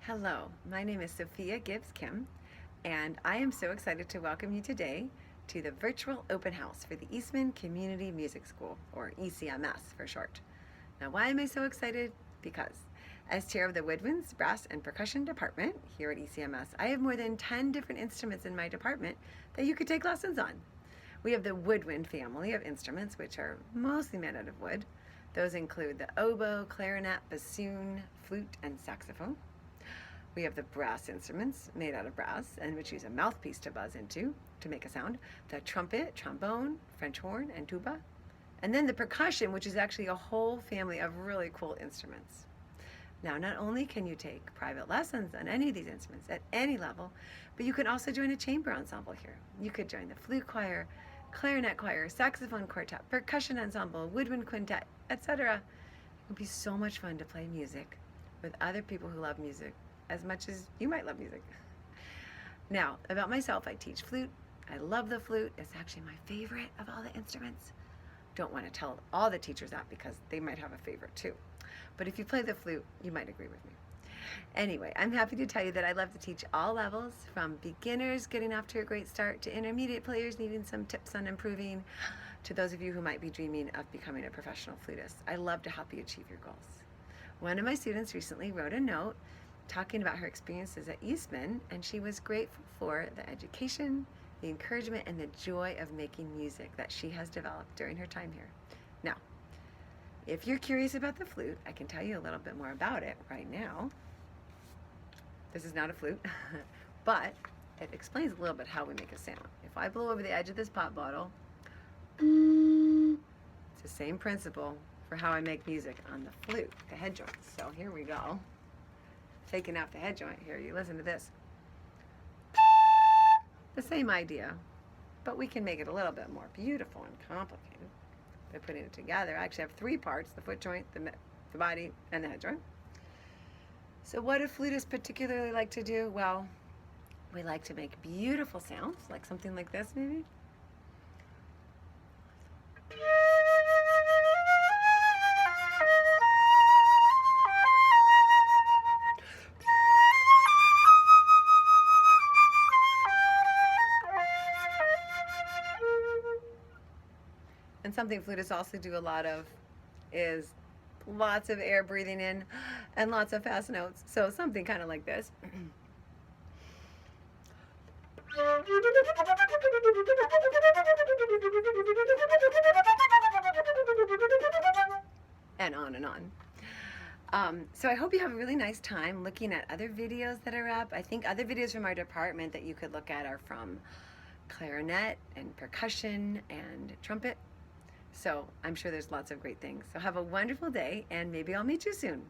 Hello, my name is Sophia Gibbs-Kim, and I am so excited to welcome you today to the virtual open house for the Eastman Community Music School, or ECMS for short. Now, why am I so excited? Because as chair of the Woodwinds Brass and Percussion Department here at ECMS, I have more than 10 different instruments in my department that you could take lessons on. We have the Woodwind family of instruments, which are mostly made out of wood. Those include the oboe, clarinet, bassoon, flute, and saxophone. We have the brass instruments made out of brass and which use a mouthpiece to buzz into to make a sound. The trumpet, trombone, French horn, and tuba. And then the percussion, which is actually a whole family of really cool instruments. Now, not only can you take private lessons on any of these instruments at any level, but you can also join a chamber ensemble here. You could join the flute choir, clarinet choir, saxophone quartet, percussion ensemble, woodwind quintet, etc. It would be so much fun to play music with other people who love music as much as you might love music. Now, about myself, I teach flute. I love the flute. It's actually my favorite of all the instruments. Don't want to tell all the teachers that because they might have a favorite too. But if you play the flute, you might agree with me. Anyway, I'm happy to tell you that I love to teach all levels, from beginners getting off to a great start to intermediate players needing some tips on improving, to those of you who might be dreaming of becoming a professional flutist. I love to help you achieve your goals. One of my students recently wrote a note talking about her experiences at Eastman, and she was grateful for the education, the encouragement, and the joy of making music that she has developed during her time here. Now, if you're curious about the flute, I can tell you a little bit more about it right now. This is not a flute, but it explains a little bit how we make a sound. If I blow over the edge of this pop bottle, it's the same principle for how I make music on the flute, the head joints. So here we go. Taking out the head joint here, you listen to this. The same idea, but we can make it a little bit more beautiful and complicated by putting it together. I actually have three parts: the foot joint, the body, and the head joint. So what do flutists particularly like to do? Well, we like to make beautiful sounds, like something like this maybe. And something flutists also do a lot of is lots of air breathing in and lots of fast notes. So something kind of like this. And on and on. So I hope you have a really nice time looking at other videos that are up. I think other videos from our department that you could look at are from clarinet and percussion and trumpet. So I'm sure there's lots of great things. So have a wonderful day, and maybe I'll meet you soon.